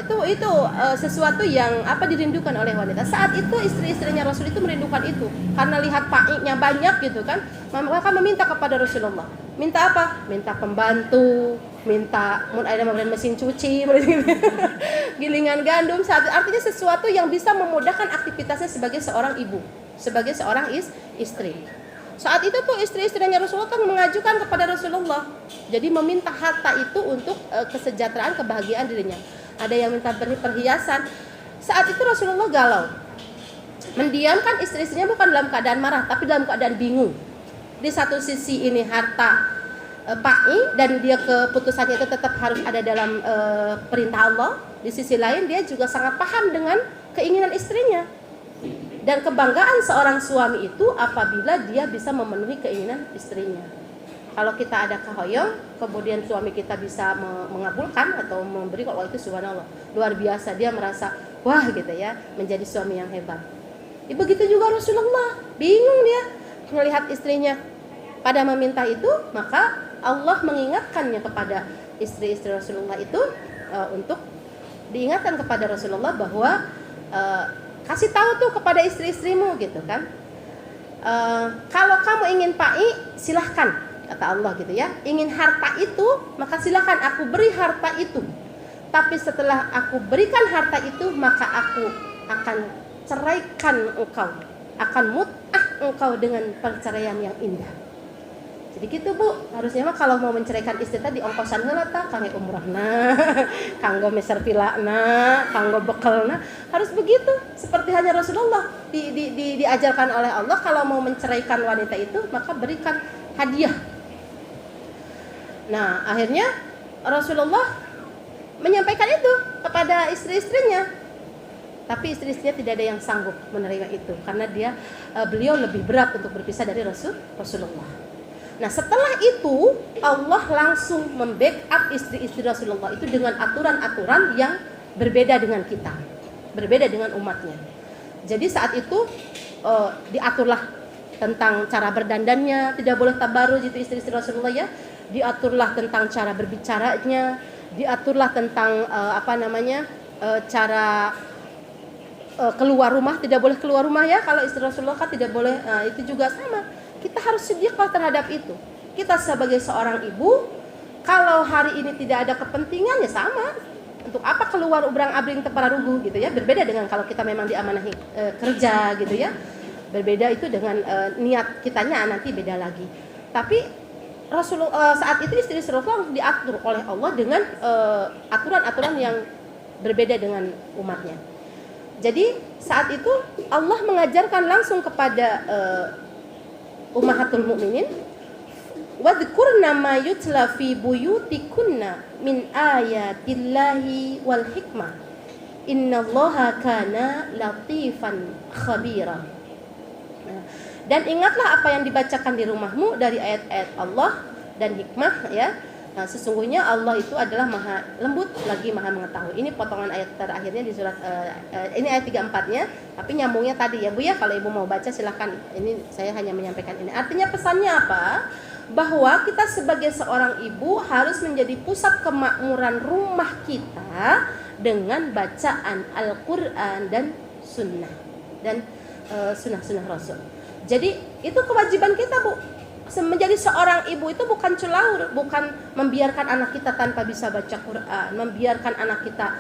Itu sesuatu yang dirindukan oleh wanita. Saat itu istri-istrinya Rasul itu merindukan itu. Karena lihat pa'inya banyak gitu kan. Mereka meminta kepada Rasulullah. Minta apa? Minta pembantu, minta ada mesin cuci, gilingan gandum, artinya sesuatu yang bisa memudahkan aktivitasnya sebagai seorang ibu, sebagai seorang istri. Saat itu tuh istri-istrinya Rasulullah kan mengajukan kepada Rasulullah, jadi meminta harta itu untuk kesejahteraan, kebahagiaan dirinya. Ada yang minta perhiasan. Saat itu Rasulullah galau, mendiamkan istri-istrinya bukan dalam keadaan marah, tapi dalam keadaan bingung. Di satu sisi ini harta pa'i dan dia keputusannya itu tetap harus ada dalam perintah Allah. Di sisi lain dia juga sangat paham dengan keinginan istrinya. Dan kebanggaan seorang suami itu apabila dia bisa memenuhi keinginan istrinya. Kalau kita ada kahoyong, kemudian suami kita bisa mengabulkan atau memberi, kalau itu subhanallah, luar biasa, dia merasa wah gitu ya, menjadi suami yang hebat. Begitu juga Rasulullah, bingung dia melihat istrinya pada meminta itu, maka Allah mengingatkannya kepada istri-istri Rasulullah itu untuk diingatkan kepada Rasulullah bahwa kasih tahu tuh kepada istri-istrimu gitu kan. Kalau kamu ingin pa'i, silahkan, kata Allah gitu ya. Ingin harta itu, maka silahkan aku beri harta itu. Tapi setelah aku berikan harta itu, maka aku akan ceraikan engkau, akan mut'ah engkau dengan perceraian yang indah. Jadi gitu Bu, harusnya mah kalau mau menceraikan istri tadi ongkosan heula tah kangge umrahna, kanggo meser pilana, kanggo bekelna, harus begitu. Seperti hanya Rasulullah diajarkan oleh Allah kalau mau menceraikan wanita itu maka berikan hadiah. Nah, akhirnya Rasulullah menyampaikan itu kepada istri-istrinya. Tapi istri-istrinya tidak ada yang sanggup menerima itu karena beliau lebih berat untuk berpisah dari Rasulullah. Nah, setelah itu Allah langsung membackup istri-istri Rasulullah itu dengan aturan-aturan yang berbeda dengan kita, berbeda dengan umatnya. Jadi saat itu diaturlah tentang cara berdandannya, tidak boleh tabarruj itu istri-istri Rasulullah ya. Diaturlah tentang cara berbicaranya, diaturlah tentang cara keluar rumah, tidak boleh keluar rumah ya. Kalau istri Rasulullah kan tidak boleh, itu juga sama. Kita harus siddiqah terhadap itu. Kita sebagai seorang ibu, kalau hari ini tidak ada kepentingan ya sama. Untuk apa keluar ubrang-abring tepararugu gitu ya. Berbeda dengan kalau kita memang diamanahi kerja gitu ya. Berbeda itu dengan niat kitanya nanti beda lagi. Tapi Rasulullah saat itu istri Rasulullah diatur oleh Allah dengan aturan-aturan yang berbeda dengan umatnya. Jadi saat itu Allah mengajarkan langsung kepada ummahatul mukminin, wadhkurna ma yutla fi buyutikunna min ayatillahi wal hikmah innallaha kana latifan khabira. Dan ingatlah apa yang dibacakan di rumahmu dari ayat-ayat Allah dan hikmah ya. Nah, sesungguhnya Allah itu adalah maha lembut lagi maha mengetahui. Ini potongan ayat terakhirnya di surat ini ayat 34-nya, tapi nyambungnya tadi ya Bu ya. Kalau Ibu mau baca silakan. Ini saya hanya menyampaikan ini. Artinya pesannya apa? Bahwa kita sebagai seorang ibu harus menjadi pusat kemakmuran rumah kita dengan bacaan Al-Qur'an dan sunnah dan sunnah-sunnah Rasul. Jadi itu kewajiban kita Bu. Menjadi seorang ibu itu bukan celaur, bukan membiarkan anak kita tanpa bisa baca Quran, membiarkan anak kita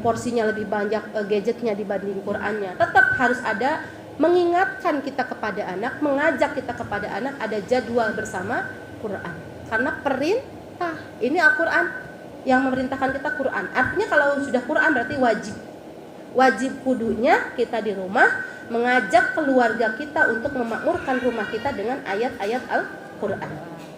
porsinya lebih banyak gadgetnya dibanding Qurannya. Tetap harus ada mengingatkan kita kepada anak, mengajak kita kepada anak ada jadwal bersama Quran. Karena perintah, ini Al-Quran yang memerintahkan kita Quran. Artinya kalau sudah Quran berarti wajib. Wajib kudunya kita di rumah mengajak keluarga kita untuk memakmurkan rumah kita dengan ayat-ayat Al-Quran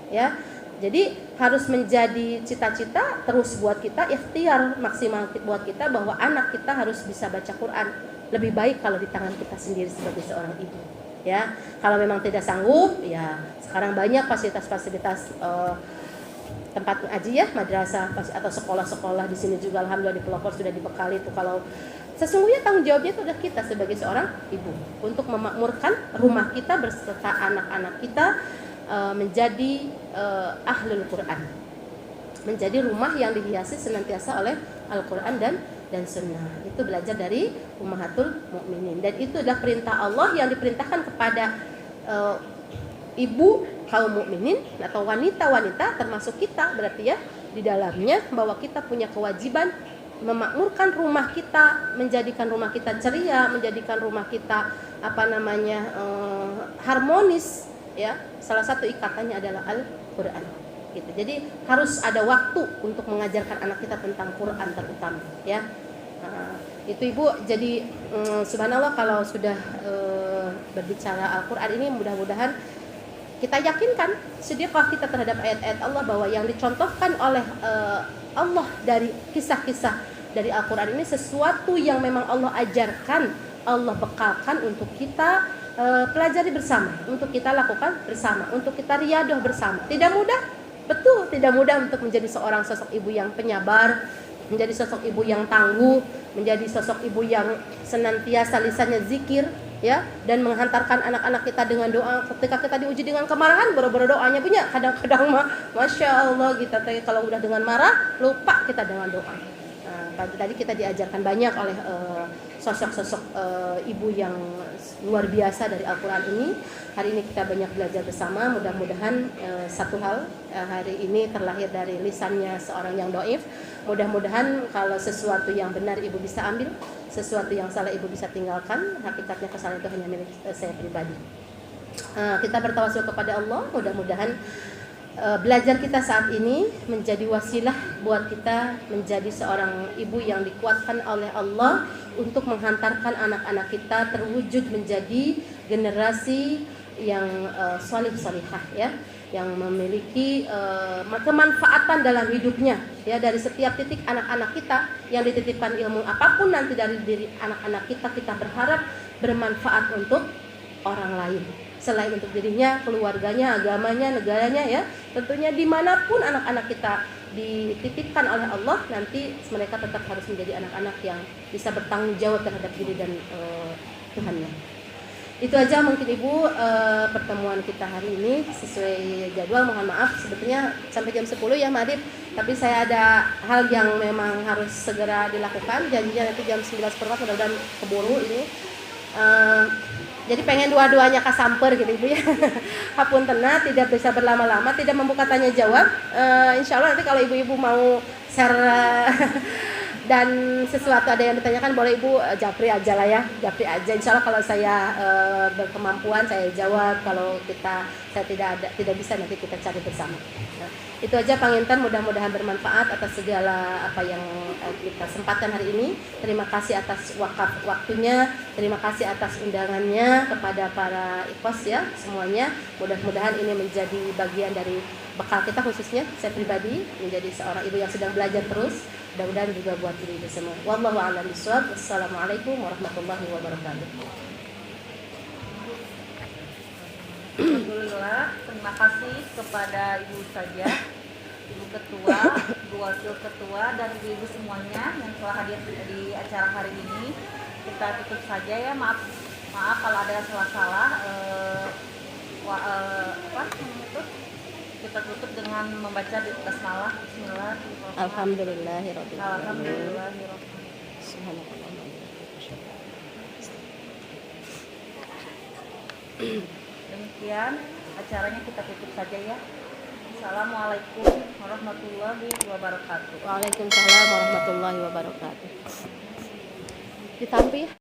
ya. Jadi harus menjadi cita-cita terus buat kita, ikhtiar maksimal buat kita bahwa anak kita harus bisa baca Quran. Lebih baik kalau di tangan kita sendiri sebagai seorang ibu ya. Kalau memang tidak sanggup ya sekarang banyak fasilitas-fasilitas tempat ngaji ya, madrasah atau sekolah-sekolah di sini juga alhamdulillah di pelopor sudah dibekali itu. Kalau sesungguhnya tanggung jawabnya itu adalah kita sebagai seorang ibu untuk memakmurkan rumah kita beserta anak-anak kita menjadi ahlul Quran, menjadi rumah yang dihiasi senantiasa oleh Al-Quran dan sunnah. Itu belajar dari ummahatul mukminin dan itu adalah perintah Allah yang diperintahkan kepada ibu kaum mukminin atau wanita-wanita termasuk kita berarti ya di dalamnya bahwa kita punya kewajiban memakmurkan rumah kita, menjadikan rumah kita ceria, menjadikan rumah kita harmonis ya. Salah satu ikatannya adalah Al-Qur'an gitu. Jadi harus ada waktu untuk mengajarkan anak kita tentang Quran terutama ya. Itu Ibu. Jadi subhanallah kalau sudah berbicara Al-Qur'an ini mudah-mudahan kita yakinkan siddiqah kita terhadap ayat-ayat Allah bahwa yang dicontohkan oleh Allah dari kisah-kisah dari Al-Quran ini sesuatu yang memang Allah ajarkan, Allah bekalkan untuk kita pelajari bersama, untuk kita lakukan bersama, untuk kita riyadah bersama. Tidak mudah, betul tidak mudah untuk menjadi seorang sosok ibu yang penyabar, menjadi sosok ibu yang tangguh, menjadi sosok ibu yang senantiasa lisannya zikir ya, dan menghantarkan anak-anak kita dengan doa. Ketika kita diuji dengan kemarahan, boro-boro doanya punya. Kadang-kadang masya Allah kita kalau udah dengan marah lupa kita dengan doa. Tadi kita diajarkan banyak oleh sosok-sosok ibu yang luar biasa dari Al-Quran ini. Hari ini kita banyak belajar bersama. Mudah-mudahan satu hal hari ini terlahir dari lisannya seorang yang dhaif. Mudah-mudahan kalau sesuatu yang benar ibu bisa ambil, sesuatu yang salah ibu bisa tinggalkan. Hakikatnya kesalahan itu hanya milik saya pribadi. Kita bertawasul kepada Allah, mudah-mudahan belajar kita saat ini menjadi wasilah buat kita menjadi seorang ibu yang dikuatkan oleh Allah untuk menghantarkan anak-anak kita terwujud menjadi generasi yang salih-salihah ya, yang memiliki kemanfaatan dalam hidupnya ya. Dari setiap titik anak-anak kita yang dititipkan ilmu apapun nanti dari diri anak-anak kita, kita berharap bermanfaat untuk orang lain selain untuk dirinya, keluarganya, agamanya, negaranya ya. Tentunya dimanapun anak-anak kita dititipkan oleh Allah, nanti mereka tetap harus menjadi anak-anak yang bisa bertanggung jawab terhadap diri dan Tuhannya. Itu aja mungkin Ibu pertemuan kita hari ini sesuai jadwal. Mohon maaf sebetulnya sampai jam 10 ya maghrib, tapi saya ada hal yang memang harus segera dilakukan. Janjinya nanti jam 11.15, mudah-mudahan keburu ini. Jadi pengen dua-duanya kasamper gitu Ibu ya. Hapuntenna, tidak bisa berlama-lama, tidak membuka tanya jawab. Insya Allah nanti kalau ibu-ibu mau share dan sesuatu ada yang ditanyakan, boleh Ibu japri aja lah ya, japri aja. Insya Allah kalau saya berkemampuan saya jawab, kalau saya tidak bisa nanti kita cari bersama. Nah, itu aja Panginten, mudah-mudahan bermanfaat atas segala apa yang kita sempatkan hari ini. Terima kasih atas waktunya, terima kasih atas undangannya kepada para ikhwas ya semuanya. Mudah-mudahan ini menjadi bagian dari bekal kita, khususnya saya pribadi menjadi seorang ibu yang sedang belajar terus. Mudah-mudahan juga buat ibu semua. Wallahu a'lam bishawab. Wassalamualaikum warahmatullahi wabarakatuh. Alhamdulillah, terima kasih kepada Ibu saja, Ibu Ketua, Ibu Wakil Ketua, dan ibu-ibu semuanya yang telah hadir di acara hari ini. Kita tutup saja ya, maaf kalau ada salah-salah. Kita tutup dengan membaca basmalah. Bismillahirrahmanirrahim. Alhamdulillahirabbil alamin. Alhamdulillahirrahmanirrahim. Demikian acaranya, kita tutup saja ya. Assalamualaikum warahmatullahi wabarakatuh. Waalaikumsalam warahmatullahi wabarakatuh. Ditampi